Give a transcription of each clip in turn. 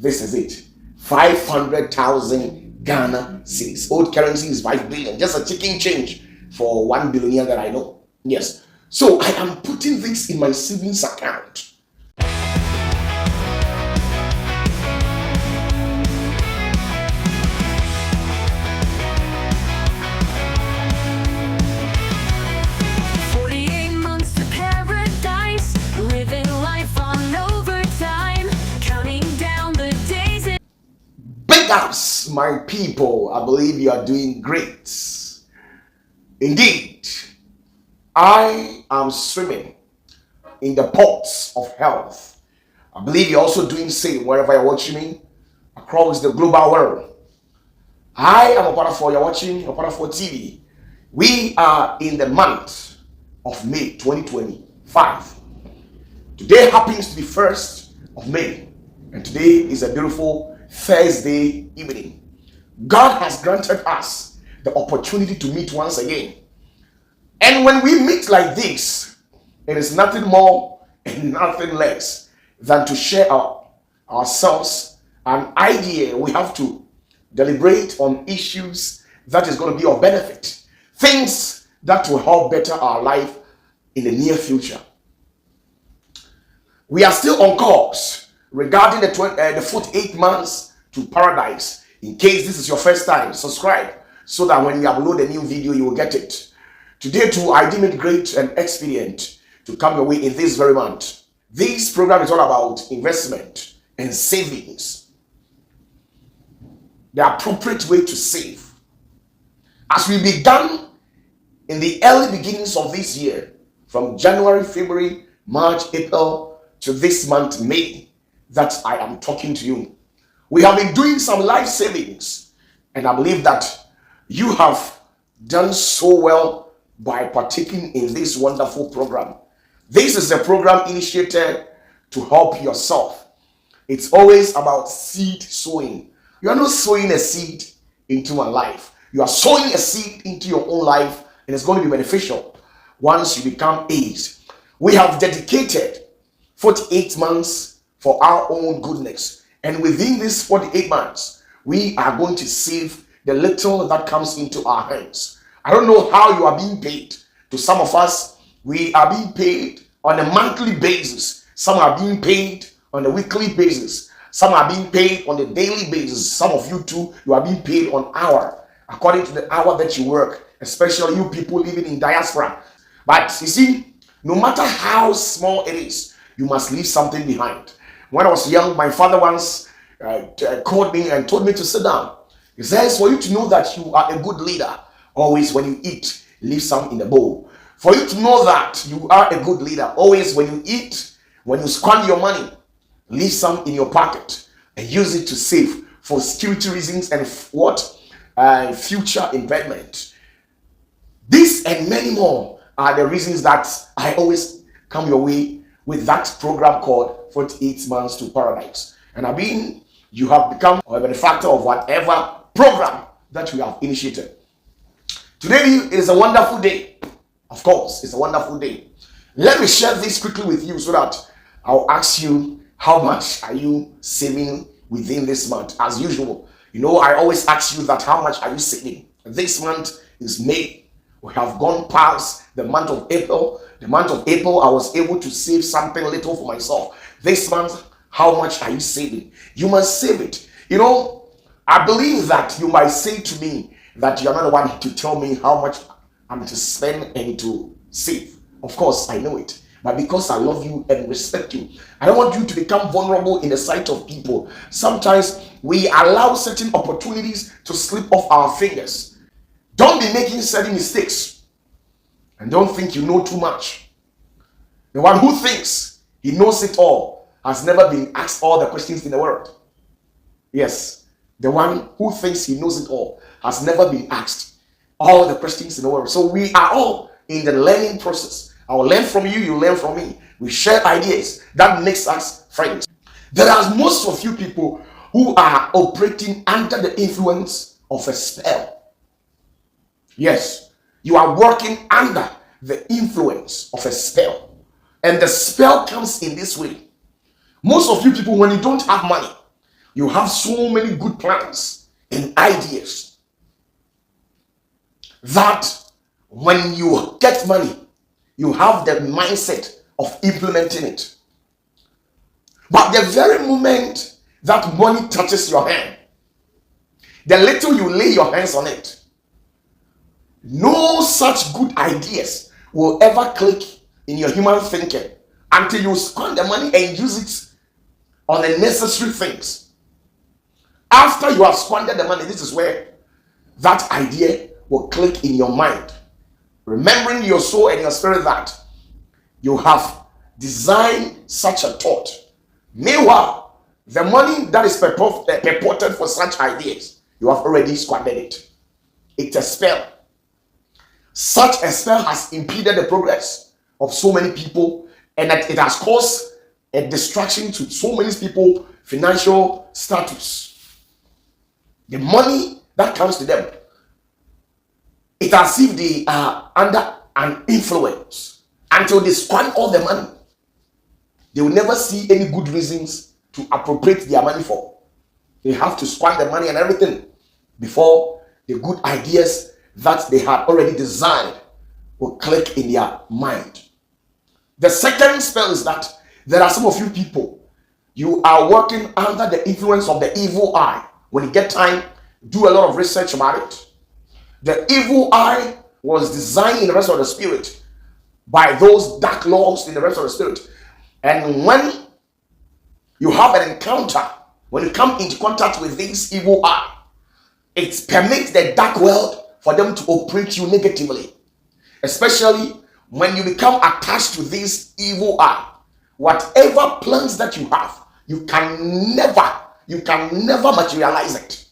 This is it. 500,000 Ghana cedis. Old currency is 5 billion. Just a chicken change for 1 billionaire that I know. Yes. So I am putting this in my savings account. Big ups, my people. I believe you are doing great. Indeed, I am swimming in the pots of health. I believe you're also doing the same wherever you're watching me across the global world. I am Opatafuor. You're watching Opatafuor TV. We are in the month of May 2025. Today happens to be 1st of May, and today is a beautiful Thursday evening. God has granted us the opportunity to meet once again. And when we meet like this, it is nothing more and nothing less than to share ourselves an idea. We have to deliberate on issues that is going to be of benefit, things that will help better our life in the near future. We are still on course regarding the 48 months to paradise. In case this is your first time, subscribe so that when you upload a new video, you will get it. Today too, I deem it great and expedient to come your way in this very month. This program is all about investment and savings. The appropriate way to save. As we began in the early beginnings of this year, from January, February, March, April to this month, May, that I am talking to you. We have been doing some life savings, and I believe that you have done so well by partaking in this wonderful program. This is a program initiated to help yourself. It's always about seed sowing. You are not sowing a seed into my life. You are sowing a seed into your own life, and it's going to be beneficial once you become aged. We have dedicated 48 months for our own goodness. And within these 48 months, we are going to save the little that comes into our hands. I don't know how you are being paid. To some of us, we are being paid on a monthly basis. Some are being paid on a weekly basis. Some are being paid on a daily basis. Some of you too, you are being paid on hour, according to the hour that you work, especially you people living in diaspora. But you see, no matter how small it is, you must leave something behind. When I was young, my father once called me and told me to sit down. He says, for you to know that you are a good leader, always when you eat, leave some in the bowl. For you to know that you are a good leader, always when you eat, when you squander your money, leave some in your pocket and use it to save for security reasons and future investment. This and many more are the reasons that I always come your way with that program called 48 Months to Paradise. And I mean, you have become a benefactor of whatever program that we have initiated. Today is a wonderful day. Of course, it's a wonderful day. Let me share this quickly with you so that I'll ask you, how much are you saving within this month? As usual, you know, I always ask you that, how much are you saving? This month is May. We have gone past the month of April. The month of April, I was able to save something little for myself. This month, how much are you saving? You must save it. You know, I believe that you might say to me that you're not the one to tell me how much I'm to spend and to save. Of course, I know it. But because I love you and respect you, I don't want you to become vulnerable in the sight of people. Sometimes we allow certain opportunities to slip off our fingers. Don't be making certain mistakes. And don't think you know too much. The one who thinks he knows it all has never been asked all the questions in the world. Yes, the one who thinks he knows it all has never been asked all the questions in the world. So we are all in the learning process. I will learn from you, you learn from me. We share ideas. That makes us friends. There are most of you people who are operating under the influence of a spell. Yes, you are working under the influence of a spell. And the spell comes in this way. Most of you people, when you don't have money, You have so many good plans and ideas that when you get money, you have the mindset of implementing it. But the very moment that money touches your hand, the little you lay your hands on it, no such good ideas will ever click in your human thinking until you spend the money and use it on unnecessary things. After you have squandered the money, this is where that idea will click in your mind, remembering your soul and your spirit that you have designed such a thought. Meanwhile, the money that is purported for such ideas, you have already squandered it. It's a spell. Such a spell has impeded the progress of so many people, and that it has caused a distraction to so many people, financial status. The money that comes to them, it's as if they are under an influence. Until they squander all the money, they will never see any good reasons to appropriate their money for. They have to squander the money and everything before the good ideas that they had already designed will click in their mind. The second spell is that there are some of you people, you are working under the influence of the evil eye. When you get time, do a lot of research about it. The evil eye was designed in the rest of the spirit by those dark laws in the rest of the spirit. And when you have an encounter, when you come into contact with this evil eye, it permits the dark world for them to operate you negatively. Especially when you become attached to this evil eye. Whatever plans that you have, you can never materialize it.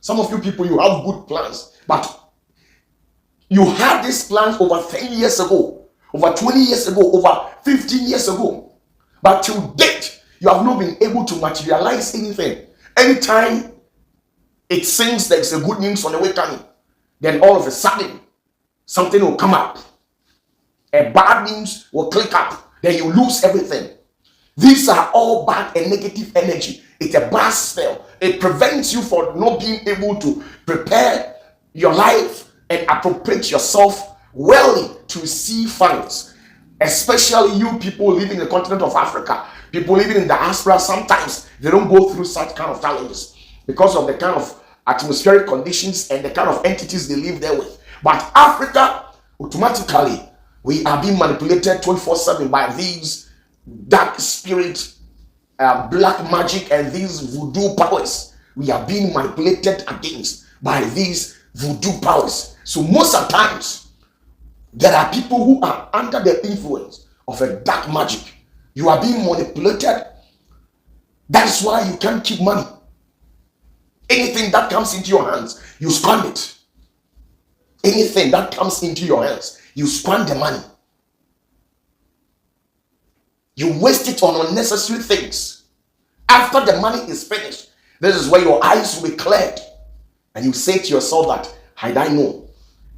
Some of you people, you have good plans, but you had these plans over 10 years ago, over 20 years ago, over 15 years ago. But to date, you have not been able to materialize anything. Anytime it seems there's a good news on the way coming, then all of a sudden, something will come up. A bad news will click up. Then you lose everything. These are all bad and negative energy. It's a bad spell. It prevents you from not being able to prepare your life and appropriate yourself well to receive funds. Especially you people living in the continent of Africa, people living in diaspora, sometimes they don't go through such kind of challenges because of the kind of atmospheric conditions and the kind of entities they live there with. But Africa, automatically, we are being manipulated 24/7 by these dark spirits, black magic, and these voodoo powers. We are being manipulated against by these voodoo powers. So most of the times, there are people who are under the influence of a dark magic. You are being manipulated. That's why you can't keep money. Anything that comes into your hands, you spend it. Anything that comes into your hands, you spend the money. You waste it on unnecessary things. After the money is finished, this is where your eyes will be cleared. And you say to yourself that, had I known.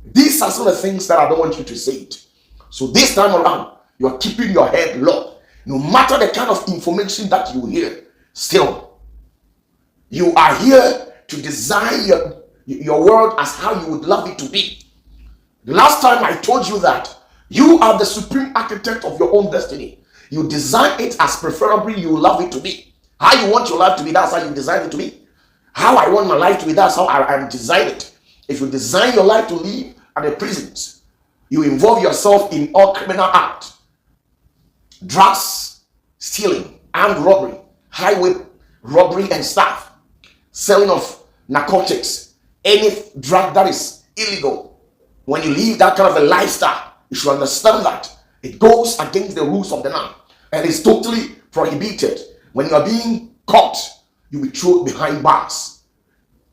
These are some of the things that I don't want you to say it. So this time around, you are keeping your head low. No matter the kind of information that you hear, still, you are here to design your world as how you would love it to be. The last time I told you that you are the supreme architect of your own destiny. You design it as preferably you love it to be. How you want your life to be, that's how you design it to be. How I want my life to be, that's how I design it. If you design your life to live at the prisons, you involve yourself in all criminal acts, drugs, stealing, armed robbery, highway robbery and stuff, selling of narcotics, any drug that is illegal. When you live that kind of a lifestyle, you should understand that it goes against the rules of the land and is totally prohibited. When you are being caught, you will be thrown behind bars.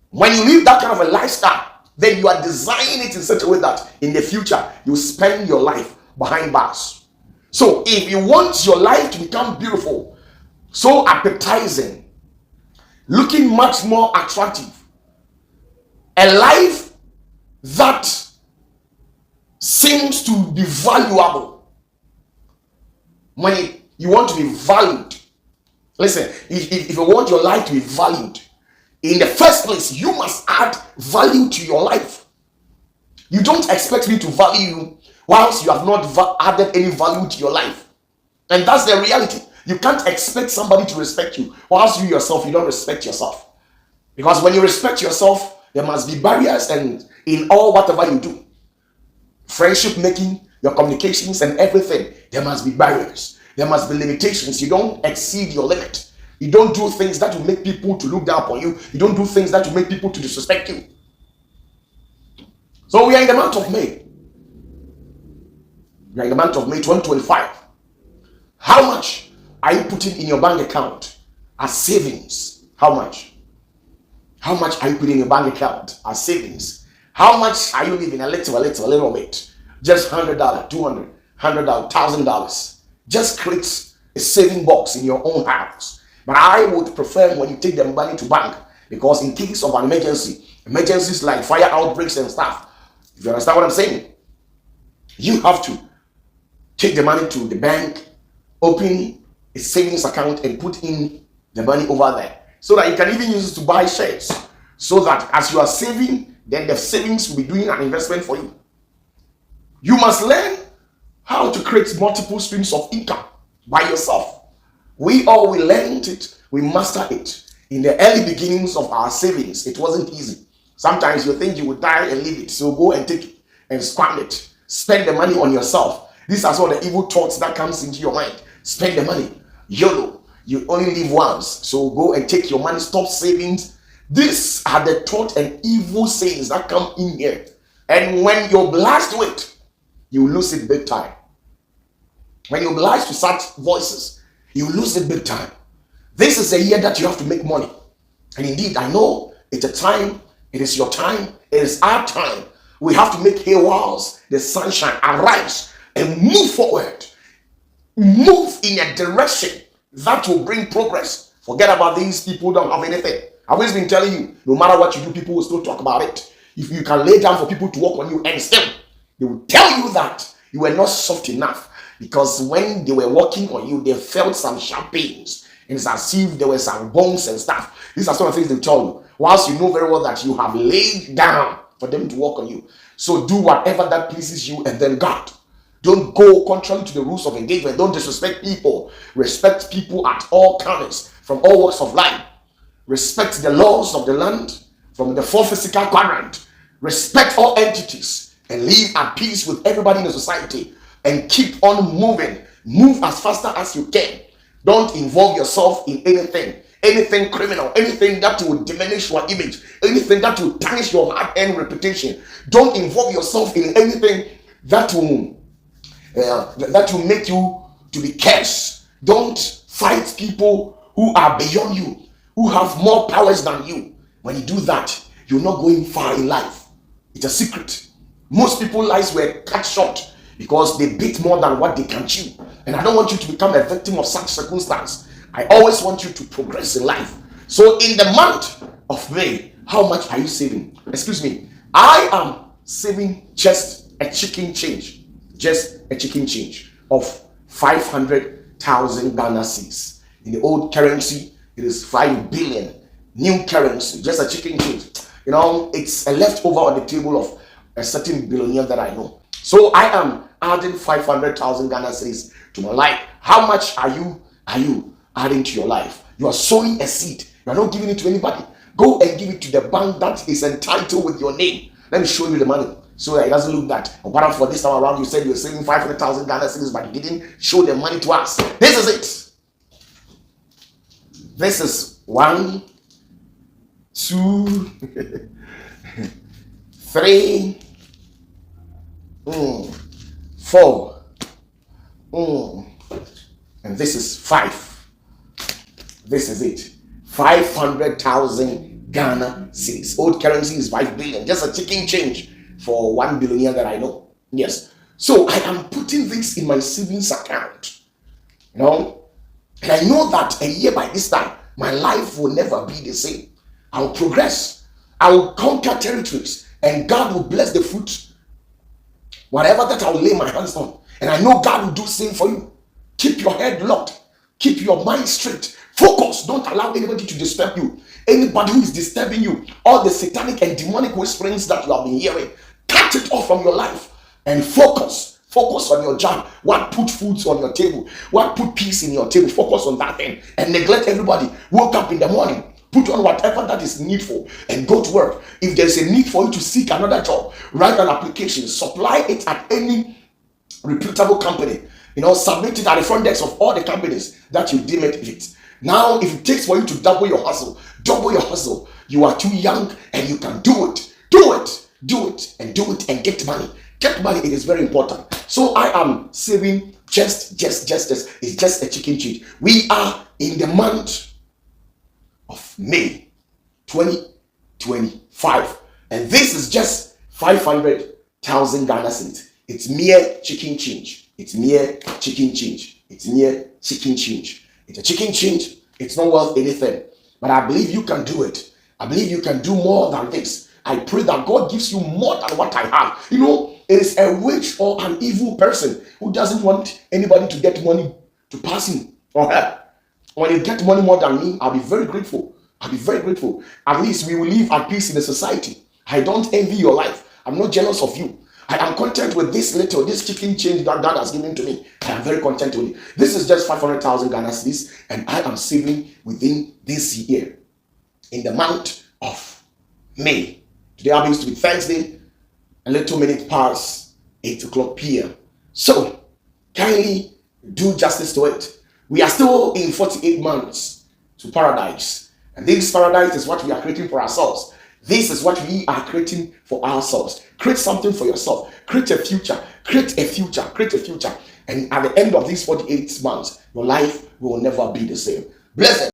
When you live that kind of a lifestyle, then you are designing it in such a way that in the future you spend your life behind bars. So if you want your life to become beautiful, so appetizing, looking much more attractive, a life that seems to be valuable, when you want to be valued, Listen, if you want your life to be valued, in the first place, you must add value to your life. You don't expect me to value you whilst you have not added any value to your life. And that's the reality. You can't expect somebody to respect you whilst you yourself, you don't respect yourself. Because when you respect yourself, there must be barriers, and in all whatever you do, friendship making, your communications and everything, there must be barriers. There must be limitations. You don't exceed your limit. You don't do things that will make people to look down upon you. You don't do things that will make people to disrespect you. So we are in the month of May. We are in the month of May 2025. How much are you putting in your bank account as savings? How much? How much are you putting in your bank account as savings? How much are you leaving? A little bit. Just $100, $200, $100, $1,000. Just create a saving box in your own house. But I would prefer when you take the money to bank, because in case of an emergency, emergencies like fire outbreaks and stuff, if you understand what I'm saying, you have to take the money to the bank, open a savings account and put in the money over there, so that you can even use it to buy shares, so that as you are saving, then the savings will be doing an investment for you. You must learn how to create multiple streams of income by yourself. We all we learned it, we mastered it. In the early beginnings of our savings, it wasn't easy. Sometimes you think you would die and leave it, so go and take it and squander it. Spend the money on yourself. These are some of the evil thoughts that comes into your mind. Spend the money. YOLO. You only live once, so go and take your money. Stop savings. These are the thought and evil sayings that come in here. And when you're blessed with, you lose it big time. When you're obliged to such voices, you lose it big time. This is a year that you have to make money. And indeed, I know it's a time, it is your time, it is our time. We have to make hay whilst the sunshine. Arise and move forward. Move in a direction that will bring progress. Forget about these people who don't have anything. I've always been telling you, no matter what you do, people will still talk about it. If you can lay down for people to work on you, and still, they will tell you that you were not soft enough. Because when they were working on you, they felt some sharp pains. And it's as if there were some bones and stuff. These are some of the things they tell you. Whilst you know very well that you have laid down for them to work on you. So do whatever that pleases you, and then God. Don't go contrary to the rules of engagement. Don't disrespect people. Respect people at all counts, from all walks of life. Respect the laws of the land, from the four physical quadrant. Respect all entities and live at peace with everybody in the society. And keep on moving. Move as faster as you can. Don't involve yourself in anything criminal, anything that will diminish your image, anything that will tarnish your hard-earned reputation. Don't involve yourself in anything that will make you to be cursed. Don't fight people who are beyond you, who have more powers than you. When you do that, you're not going far in life. It's a secret. Most people's lives were cut short because they bit more than what they can chew. And I don't want you to become a victim of such circumstance. I always want you to progress in life. So in the month of May, how much are you saving? Excuse me. I am saving just a chicken change. Just a chicken change of 500,000 Ghana cedis. In the old currency, it is 5 billion. New currency, just a chicken change. You know, it's a leftover on the table of a certain billionaire that I know. So I am adding 500,000 Ghana cedis to my life. How much are you adding to your life? You are sowing a seed. You are not giving it to anybody. Go and give it to the bank that is entitled with your name. Let me show you the money, so that it doesn't look that for this time around you said you were saving 500,000 Ghana cedis, but you didn't show the money to us. This is it. This is 1, 2, 3, 4, and this is 5. This is it. 500,000 Ghana cedis. Old currency is 5 billion. Just a chicken change for 1 billionaire that I know. Yes. So I am putting this in my savings account. You know, and I know that a year by this time, my life will never be the same. I will progress. I will conquer territories, and God will bless the fruit. Whatever that I will lay my hands on, and I know God will do the same for you. Keep your head locked. Keep your mind straight. Focus. Don't allow anybody to disturb you. Anybody who is disturbing you, all the satanic and demonic whisperings that you have been hearing, cut it off from your life and focus. Focus on your job. What put foods on your table? What put peace in your table? Focus on that thing and neglect everybody. Woke up in the morning, put on whatever that is needful and go to work. If there's a need for you to seek another job, write an application, supply it at any reputable company. Submit it at the front desk of all the companies that you deem it. Now, if it takes for you to double your hustle. You are too young and you can do it. Do it and get money. Get money, it is very important. So I am saving just it's just a chicken change. We are in the month of May 2025, and this is just 500,000 Ghana cedis. It's mere chicken change. It's a chicken change. It's a chicken change. It's not worth anything. But I believe you can do it. I believe you can do more than this. I pray that God gives you more than what I have. It is a witch or an evil person who doesn't want anybody to get money to pass him or her. When you get money more than me, I'll be very grateful. At least we will live at peace in the society. I don't envy your life. I'm not jealous of you. I am content with this chicken change that God has given to me. I am very content with it. This is just 500,000 Ghana cedis, and I am saving within this year in the month of May. Today happens to be Thursday, a little minute past 8 o'clock p.m. So, kindly do justice to it. We are still in 48 months to paradise. And this paradise is what we are creating for ourselves. This is what we are creating for ourselves. Create something for yourself. Create a future. And at the end of these 48 months, your life will never be the same. Blessed.